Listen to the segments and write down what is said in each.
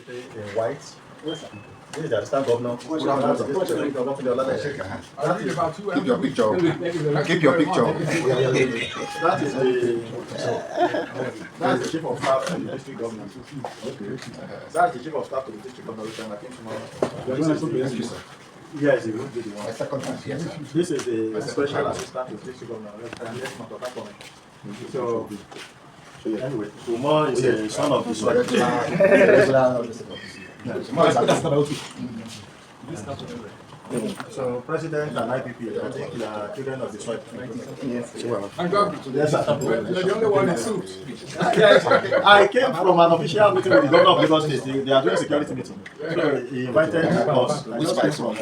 In white. This is the assistant governor. Keep your picture. Keep your picture. That is the chief of staff to the district governor. That's the chief of staff to the district governor. Thank you, sir. Yes, he will be the one. This is the special assistant to the district governor. So anyway, Umar is a son of the soil. So President and IPP, I think they are children of the soil. Yes. Yes, sir. You're the only one in suit. Yes, I came from an official meeting with the governor of Lagos State. They are doing a security meeting. So he invited us. I just came from.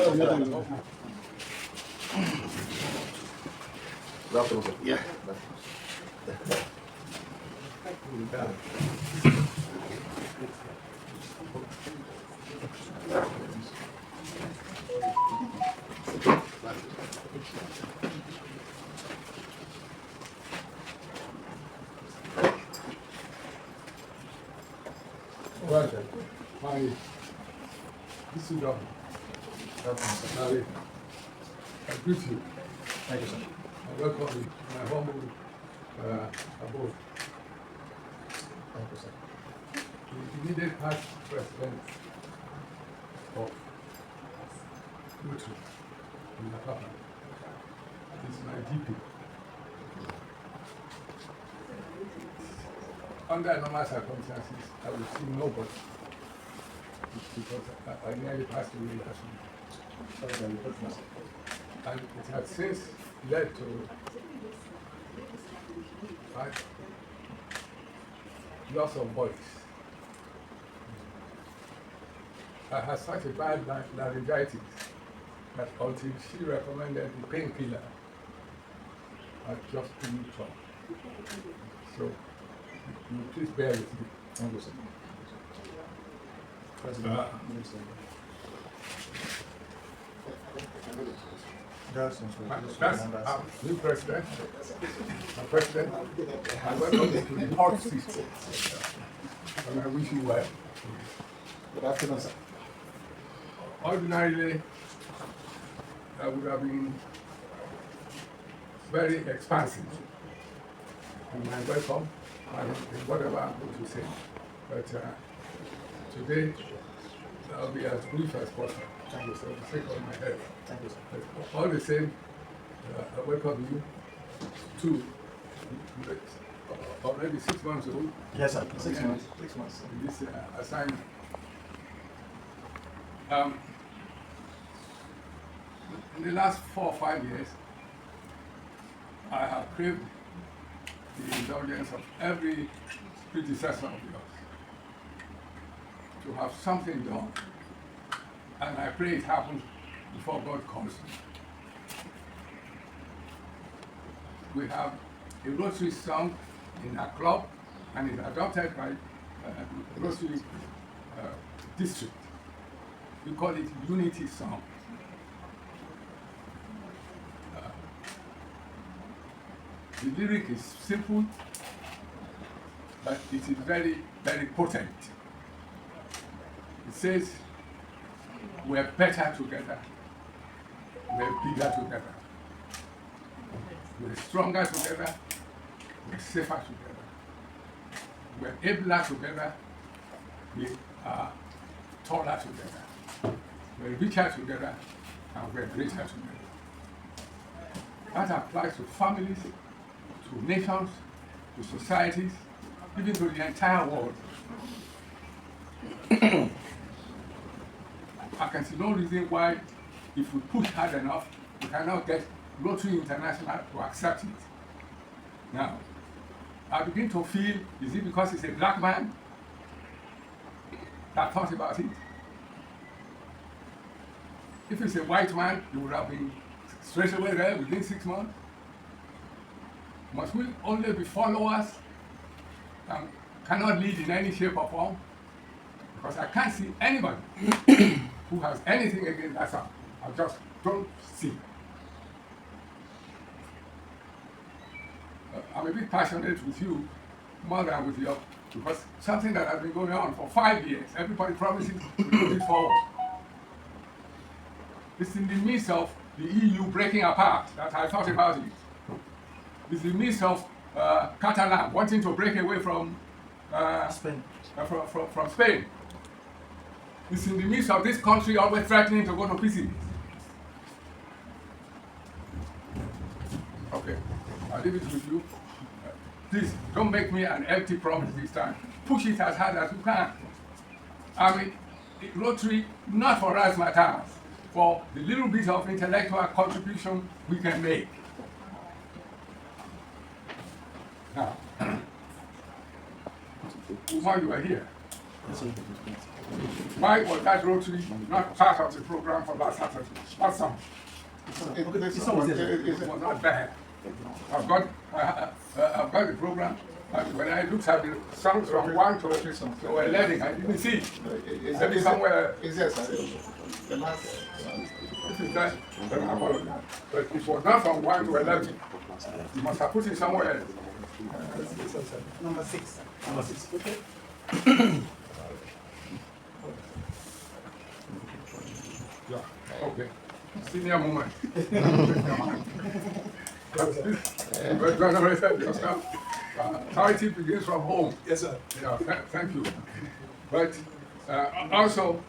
Yeah. Right. My Mr. Governor, Lanre, I greet you. Thank you, sir. I welcome you to my humble abode. Thank you, sir. The immediate past president of Utu in Apapa is my DP. Under normal circumstances, I will see nobody because I nearly passed away last week. And it has since led to loss of voice. I had such a bad laryngitis that until she recommended the painkiller, I just couldn't talk. So, you please bear with me. Thank you, sir. President. That's new president. My president, I welcome you to the hot seat. And I wish you well. Good afternoon, sir. Ordinarily, I would have been very expansive in my welcome and in whatever I'm going to say. But today, I'll be as brief as possible. Thank you, sir. For the sake of my health. Thank you, sir. But all the same, I welcome you to already 6 months old. Yes, sir. 6 months. 6 months. In this assignment. In the last 4 or 5 years, I have craved the indulgence of every predecessor of yours to have something done, and I pray it happens before God calls me. We have a Rotary song in our club, and it's adopted by Rotary district. We call it Unity Song. The lyric is simple, but it is very, very potent. It says, we're better together, we're bigger together, we're stronger together, we're safer together, we're abler together, we are taller together, we're richer together, and we're greater together. That applies to families, to nations, to societies, even to the entire world. I can see no reason why, if we push hard enough, we cannot get Rotary International to accept it. Now, I begin to feel, is it because it's a black man that thought about it? If it's a white man, he would have been straight away there within 6 months. Must we only be followers and cannot lead in any shape or form? Because I can't see anybody who has anything against that song. I just don't see. I'm a bit passionate with you, more than with you, because something that has been going on for 5 years, everybody promises to put it forward. It's in the midst of the EU breaking apart that I thought about it. It's in the midst of Catalan wanting to break away from Spain. From Spain. It's in the midst of this country always threatening to go to pieces. Okay, I'll leave it with you. Please don't make me an empty promise this time. Push it as hard as you can. I mean, Rotary, not for us matters, for the little bit of intellectual contribution we can make. Now, while you are here, why was that Rotary not part of the program for last Saturday? Last summer? It was not bad. I've got the program. When I looked at the songs from 1 to 11, I didn't see. Maybe somewhere. Is there, sir? The last. This is that. Then I apologize. But it was not from 1 to 11. You must have put it somewhere else. Number 6. Number 6. Okay. Yeah. Okay. Senior moment. Charity begins from home. Yes, sir. Yeah, thank you. But also,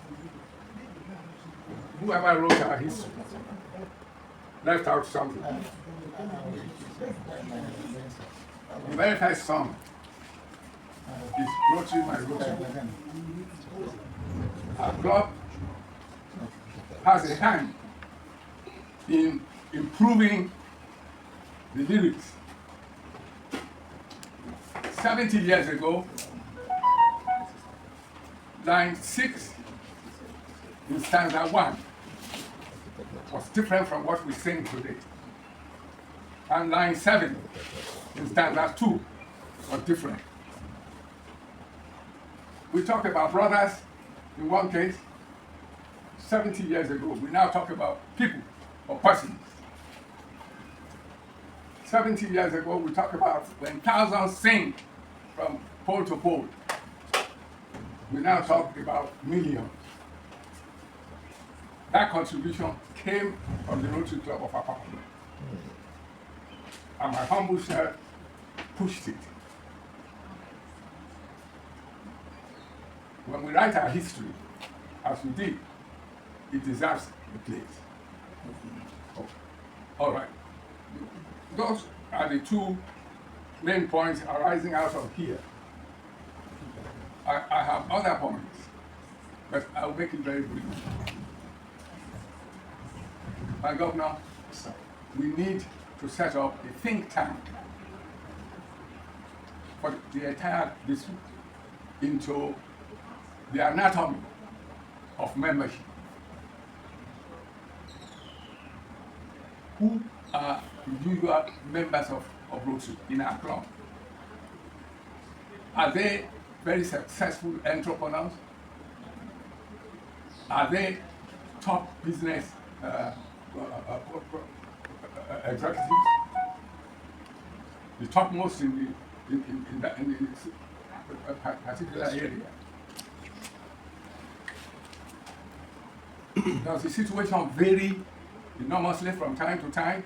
whoever wrote our history left out something. The very first song is Rotary My Rotary. Our club has a hand in improving the lyrics. 70 years ago, line 6 in stanza 1 was different from what we sing today. And line 7 in stanza 2 was different. We talk about brothers in one case 70 years ago. We now talk about people or persons. 70 years ago, we talk about when thousands sing from pole to pole. We now talk about millions. That contribution came from the Rotary Club of Apapa. And my humble self pushed it. When we write our history, as we did, it deserves a place. Oh. All right. Those are the two main points arising out of here. I have other points, but I'll make it very brief. My governor, we need to set up a think tank for the entire district into the anatomy of membership. Who are the usual members of Rotary in our club? Are they very successful entrepreneurs? Are they top business executives? The topmost in the particular area. Does the situation vary enormously from time to time?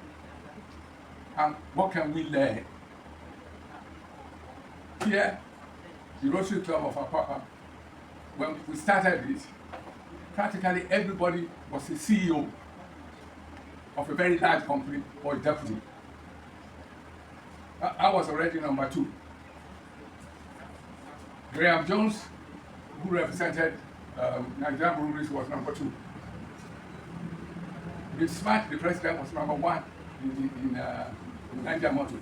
And what can we learn? Here, the Rotary Club of Apapa, when we started this, practically everybody was a CEO of a very large company or a deputy. I was already number 2. Graham Jones, who represented Nigerian breweries, was number 2. Bill Smart, the president, was number 1 in Nigeria Motor.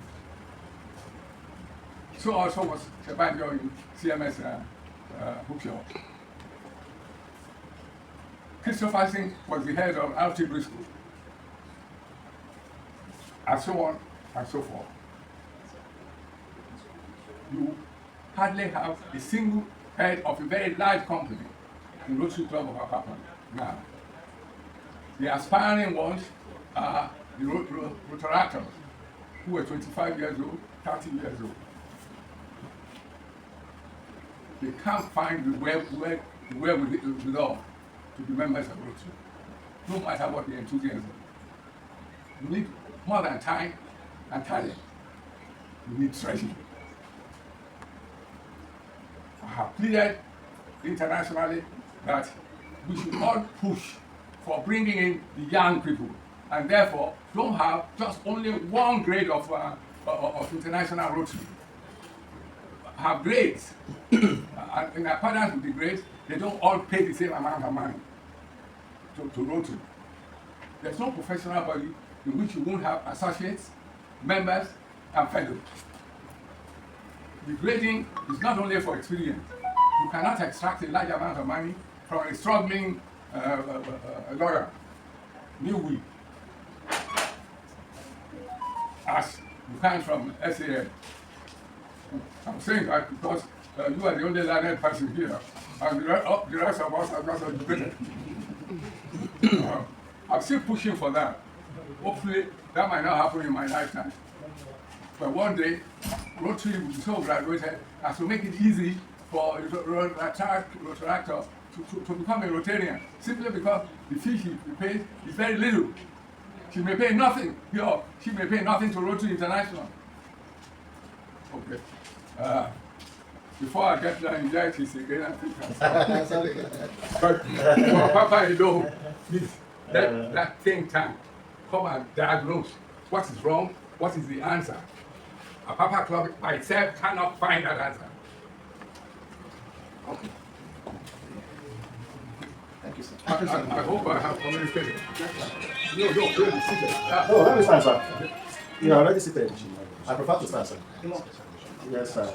So also was Shabanjo in CMS Bookshop. Christopher Singh was the head of RT Briscoe, and so on and so forth. You hardly have a single head of a very large company in Rotary Club of Apapa now. The aspiring ones are the Rotaractors, who were 25 years old, 30 years old. They can't find the wherewithal to be members of Rotary, no matter what the enthusiasm. You need more than time and talent. You need treasure. I have pleaded internationally that we should all push for bringing in the young people, and therefore don't have just only one grade of international Rotary. Have grades, and in accordance with the grades, they don't all pay the same amount of money to Rotary. There's no professional body in which you won't have associates, members, and fellows. The grading is not only for experience. You cannot extract a large amount of money from a struggling lawyer, new week, as you can from SAM. I'm saying that because you are the only learned person here, and the rest of us are not educated. I'm still pushing for that. Hopefully, that might not happen in my lifetime. But one day, Rotary will be so graduated as to make it easy for a Rotaractor to become a Rotarian, simply because the fee she pays is very little. She may pay nothing here, she may pay nothing to Rotary International. Okay. Before I get the anxieties again, I think I'll stop. But Papa, you know, please, that think tank, come and diagnose what is wrong, what is the answer. Apapa Club by itself cannot find that answer. Okay. Thank you, sir. I hope I have communicated. No, really seated. Oh, let me stand, sir. You are already seated. I prefer to stand, sir. Yes, sir.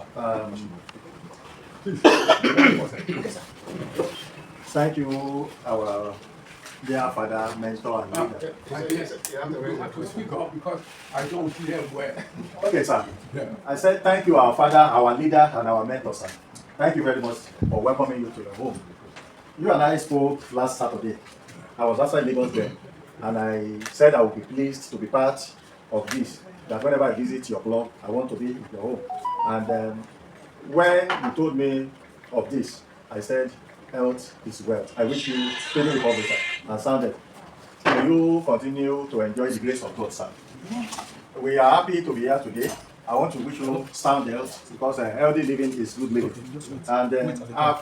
Thank you, our dear father, mentor, and leader. Yes, you have to speak up because I don't hear well. Okay, sir. Yeah. I said thank you, our father, our leader, and our mentor, sir. Thank you very much for welcoming you to your home. You and I spoke last Saturday. I was outside Lagos then, and I said I would be pleased to be part of this, that whenever I visit your club, I want to be in your home. And when you told me of this, I said, health is wealth. I wish you speedy recovery, sir, and sounded. May you continue to enjoy the grace of God, sir. We are happy to be here today. I want to wish you sound health, because healthy living is good living. And I've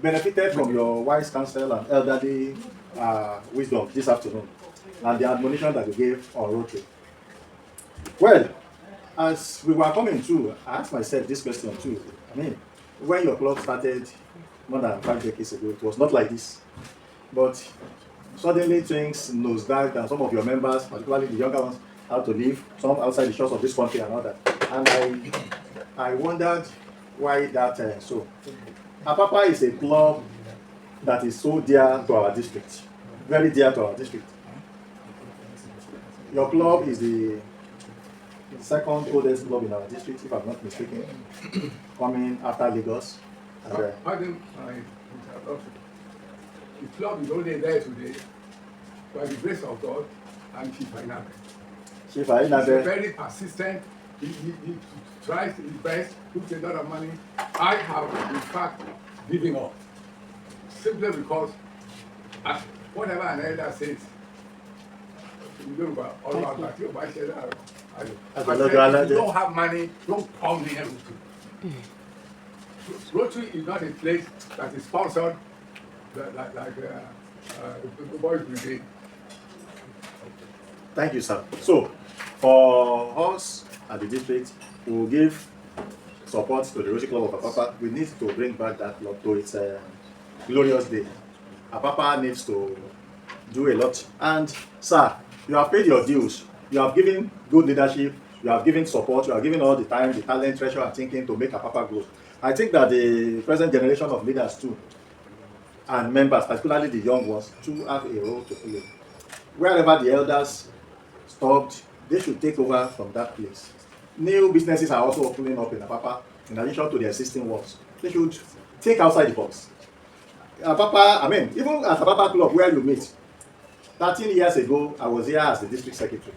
benefited from your wise counsel and elderly wisdom this afternoon, and the admonition that you gave on Rotary. Well, as we were coming through, I asked myself this question too. I mean, when your club started more than 5 decades ago, it was not like this. But suddenly things nosedived, and some of your members, particularly the younger ones, how to live, some outside the shores of this country and all that. And I wondered why that so. Apapa is a club that is so dear to our district, very dear to our district. Your club is the second oldest club in our district, if I'm not mistaken, coming after Lagos. Pardon my interruption. The club is only there today by the grace of God and Chief Lanre. Chief He's Lanre, very persistent. He tries his best, puts a lot of money. I have, in fact, given up. Simply because whatever an elder says, you don't go all about that. I said, if you don't have money, don't come near Rotary. Rotary is not a place that is sponsored like the Boys Brigade. thank you, sir. So, for us at the district, we will give support to the Rotary Club of Apapa. We need to bring back that club to its glorious day. Apapa needs to do a lot. And, sir, you have paid your dues. You have given good leadership. You have given support. You have given all the time, the talent, treasure, and thinking to make Apapa grow. I think that the present generation of leaders too, and members, particularly the young ones, too have a role to play. Wherever the elders stopped, they should take over from that place. New businesses are also opening up in Apapa, in addition to the existing ones. They should think outside the box. Apapa, even at Apapa Club where you meet, 13 years ago, I was here as the district secretary.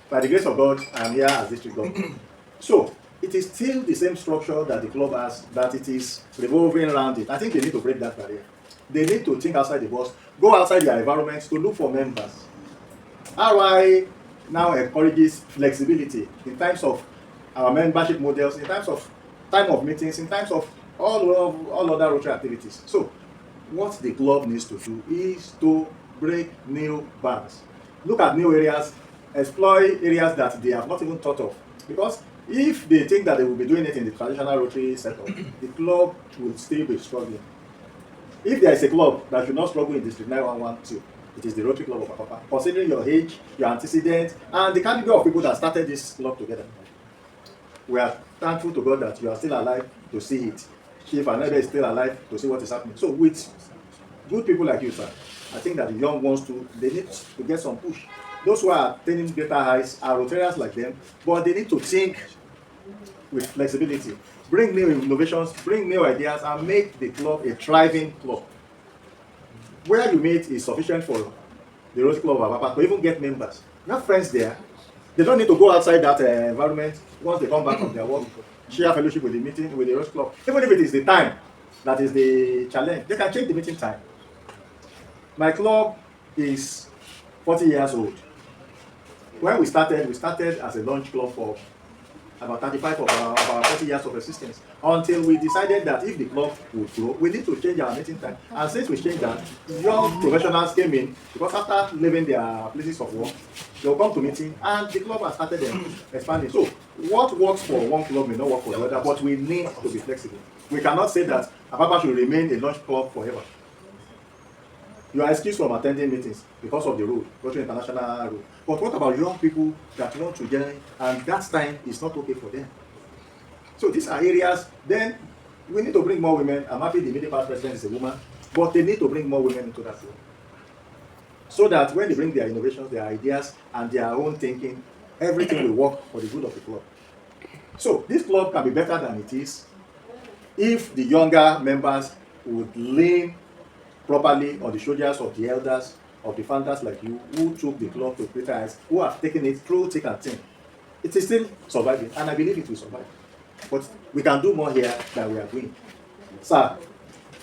By the grace of God, I am here as district governor. So, it is still the same structure that the club has, that it is revolving around it. I think they need to break that barrier. They need to think outside the box, go outside their environment to look for members. RI now encourages flexibility in terms of our membership models, in terms of time of meetings, in terms of all other Rotary activities. So, what the club needs to do is to break new bands. Look at new areas, exploit areas that they have not even thought of. Because if they think that they will be doing it in the traditional Rotary setup, the club will still be struggling. If there is a club that should not struggle in District 9112, it is the Rotary Club of Apapa. Considering your age, your antecedents, and the caliber of people that started this club together. We are thankful to God that you are still alive to see it. Chief Lanre is still alive to see what is happening. So with good people like you, sir, I think that the young ones too, they need to get some push. Those who are attaining greater heights are Rotarians like them, but they need to think with flexibility, bring new innovations, bring new ideas, and make the club a thriving club. Where you meet is sufficient for the Rotary Club of Apapa to even get members. You have friends there. They don't need to go outside that environment once they come back from their work, share fellowship with the meeting, with the Rotary Club. Even if it is the time that is the challenge, they can change the meeting time. My club is 40 years old. When we started as a launch club for about 35 of our 40 years of existence, until we decided that if the club would grow, we need to change our meeting time. And since we changed that, young professionals came in, because after leaving their places of work, they'll come to meeting, and the club has started expanding. So, what works for one club may not work for the other, but we need to be flexible. We cannot say that Apapa should remain a launch club forever. You are excused from attending meetings because of the rule, Rotary International rule. But what about young people that want to join, and that time is not okay for them? So these are areas. Then we need to bring more women. I'm happy the immediate past president is a woman, but they need to bring more women into that role, so that when they bring their innovations, their ideas, and their own thinking, everything will work for the good of the club. So this club can be better than it is if the younger members would lean properly on the shoulders of the elders, of the founders like you, who took the club to greater heights, who have taken it through thick and thin. It is still surviving, and I believe it will survive. But we can do more here than we are doing. Sir,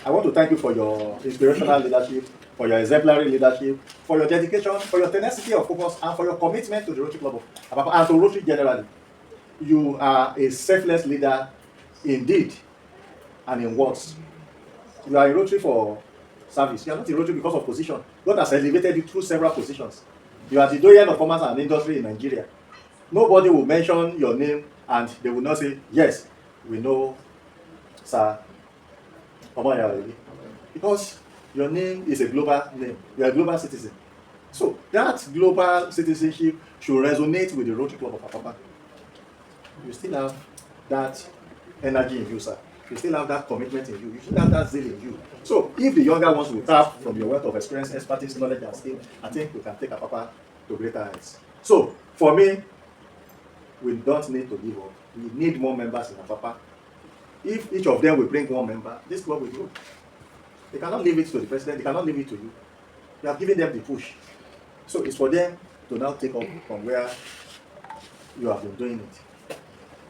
I want to thank you for your inspirational leadership, for your exemplary leadership, for your dedication, for your tenacity of focus, and for your commitment to the Rotary Club of Apapa and to Rotary generally. You are a selfless leader indeed, and in words. You are a Rotary for service. You are not a Rotary because of position. God has elevated you through several positions. You are the Doyen of commerce and industry in Nigeria. Nobody will mention your name and they will not say, yes, we know, sir, Omolayole. Because your name is a global name. You are a global citizen. So that global citizenship should resonate with the Rotary Club of Apapa. You still have that energy in you, sir. You still have that commitment in you. You still have that zeal in you. So if the younger ones will tap from your wealth of experience, expertise, knowledge, and skill, I think we can take Apapa to greater heights. So for me, we don't need to give up. We need more members in Apapa. If each of them will bring one member, this club will grow. They cannot leave it to the president. They cannot leave it to you. You have given them the push. So it's for them to now take up from where you have been doing it.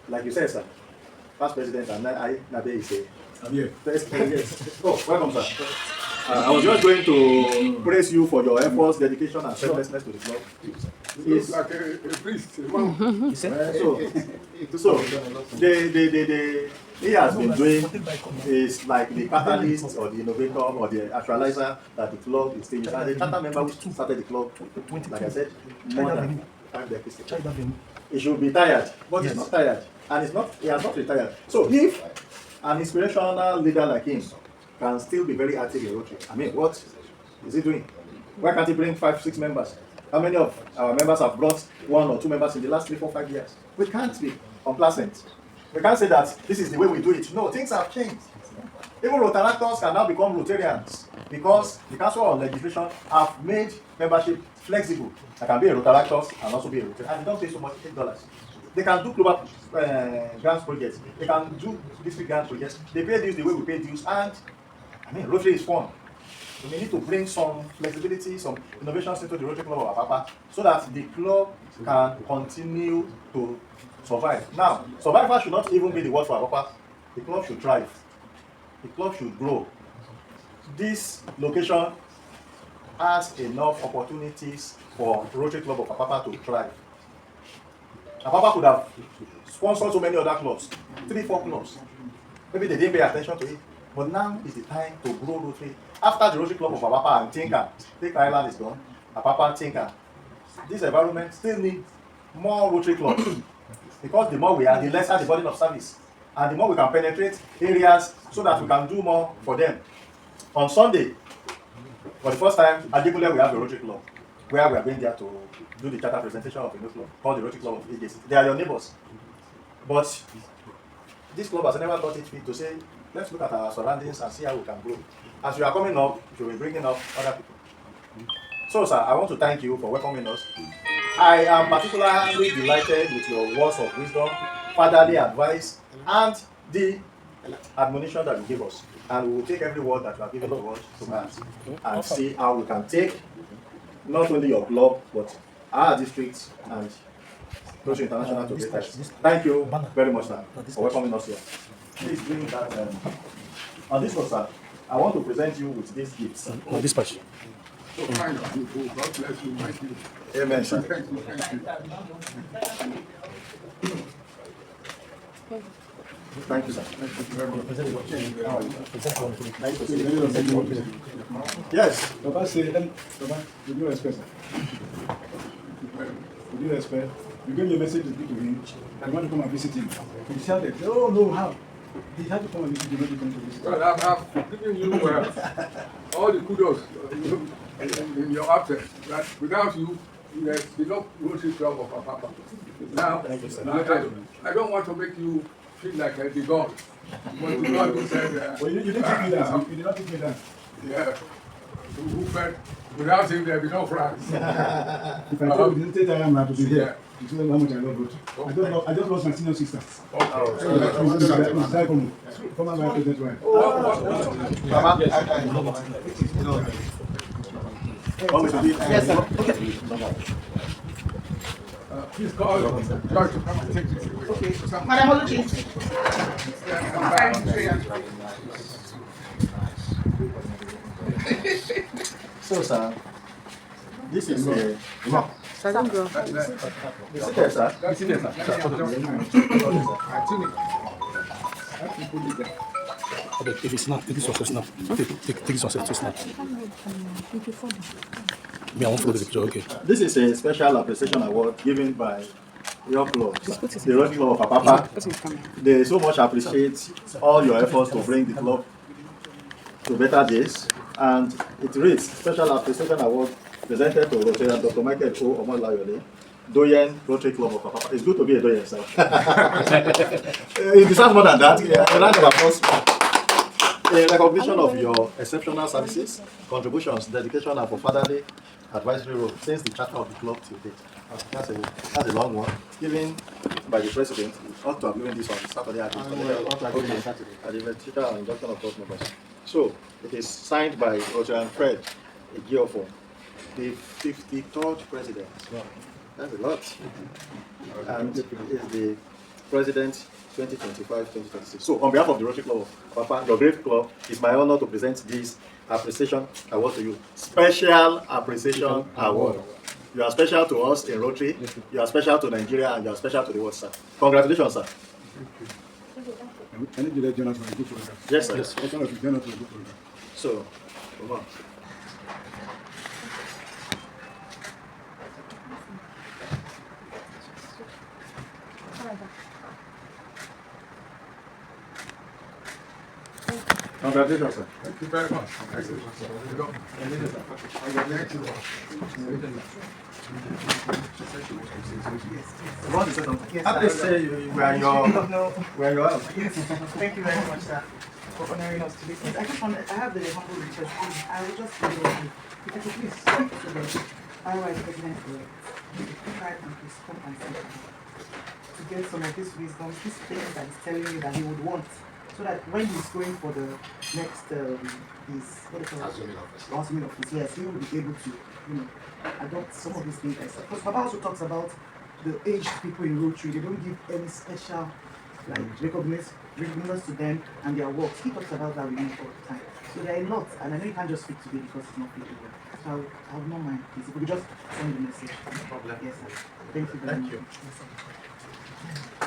Like you said, sir, past president and Nabe is a yes. Oh, welcome, sir. I was just going to praise you for your efforts, dedication, and selflessness to the club. He looks like a priest. So he has been doing is like the catalyst or the innovator or the actualizer that the club is still. And the charter member which started the club, like I said, more than 5 decades. He should be tired, but he's not tired, and he has not retired. So if an inspirational leader like him can still be very active in Rotary, I mean, what is he doing? Why can't he bring 5, 6 members? How many of our members have brought 1 or 2 members in the last 3, 4, 5 years? We can't be complacent. We can't say that this is the way we do it. No, things have changed. Even Rotaractors can now become Rotarians because the Council on Legislation have made membership flexible. I can be a Rotaractors and also be a Rotarian. And they don't pay so much, $8. They can do global grants projects. They can do district grant projects. They pay dues the way we pay dues. And I mean, Rotary is fun. So we need to bring some flexibility, some innovations into the Rotary Club of Apapa so that the club can continue to survive. Now, survival should not even be the word for Apapa. The club should thrive. The club should grow. This location has enough opportunities for Rotary Club of Apapa to thrive. Apapa could have sponsored so many other clubs, 3, 4 clubs. Maybe they didn't pay attention to it. But now is the time to grow Rotary. After the Rotary Club of Apapa and Tinker, Take Island is gone, Apapa, Tinker, this environment still needs more Rotary clubs. Because the more we are, the lesser the burden of service. And the more we can penetrate areas so that we can do more for them. On Sunday, for the first time, at Degule we have a Rotary Club, where we are going there to do the charter presentation of a new club, called the Rotary Club of AJC. They are your neighbors. But this club has never thought it fit to say, let's look at our surroundings and see how we can grow. As you are coming up, you will be bringing up other people. So, sir, I want to thank you for welcoming us. I am particularly delighted with your words of wisdom, fatherly advice, and the admonition that you give us. And we will take every word that you have given to us to us and see how we can take not only your club, but our district and Rotary International to great heights. Thank you very much, sir, for welcoming us here. Please bring that. On this one, sir, I want to present you with these gifts. On dispatch. So kind of you. God bless you. Thank you. Amen, sir. Thank you. Thank you, sir. Yes. Papa say, Papa, with due respect, with due respect, you gave me a message to speak to him. I want to come and visit him. He shouted, oh no, how? He had to come and visit you, not to come to visit. Well, I've given you all the kudos in your absence. That without you, there's no Rotary Club of Apapa. Now, I don't want to make you feel like the God. But the God who said, well, you didn't take me down. You did not take me down. Yeah. Who said, without him, there'll be no France. If I tell you, didn't I am to be here. You see how much I love Rotary. I just lost my senior sister. Former vice president wife. Yes, sir. Please call George to come and take this away. Okay. Madam Oluchi. So, sir, this is a. Salam, bro. Sit there, sir. Sit there, sir. If it's not, take this one to snap. Take this one to snap. Me, I won't follow the picture, okay. This is a special appreciation award given by your club, the Rotary Club of Apapa. They so much appreciate all your efforts to bring the club to better days, and it reads Special Appreciation Award Presented to Rotarian Dr. Michael O. Omolayole, Doyen, Rotary Club of Apapa. It's good to be a Doyen, sir. He deserves more than that. A round of applause. In recognition of your exceptional services, contributions, dedication, and for fatherly advisory role since the charter of the club till date. That's a long one. Given by the president, ought to have given this on Saturday at the investiture and induction of board members. So it is signed by Roger Fred Egiofo, the 53rd president. Wow. That's a lot. And is the president 2025-2026. So on behalf of the Rotary Club of Papa, your great club, it's my honor to present this appreciation award to you. Special appreciation award. You are special to us in Rotary, you are special to Nigeria, and you are special to the world, sir. Congratulations, sir. I need to let Jonas for a good program. Yes, sir. Yes. What kind of Jonas for a good program? So, come on. Congratulations, sir. Thank you very much. Have to say we are your help. Thank you very much, sir, for honoring us today. Please, I have the humble request. Please, I will just be able to, if I could please speak to the RY President for and please come and sit to get some of this wisdom, these things that he's telling you that he would want, so that when he's going for the next, assuming office, yes, he will be able to, adopt some of these things. Because Papa also talks about the aged people in Rotary. They don't give any special, recognition to them and their works. He talks about that with me all the time. So there are a lot, and I know you can't just speak today because it's not feasible. So I would not mind, please. If we could just send the message. No problem. Yes, sir. Thank you very much. Thank you. Yes, sir.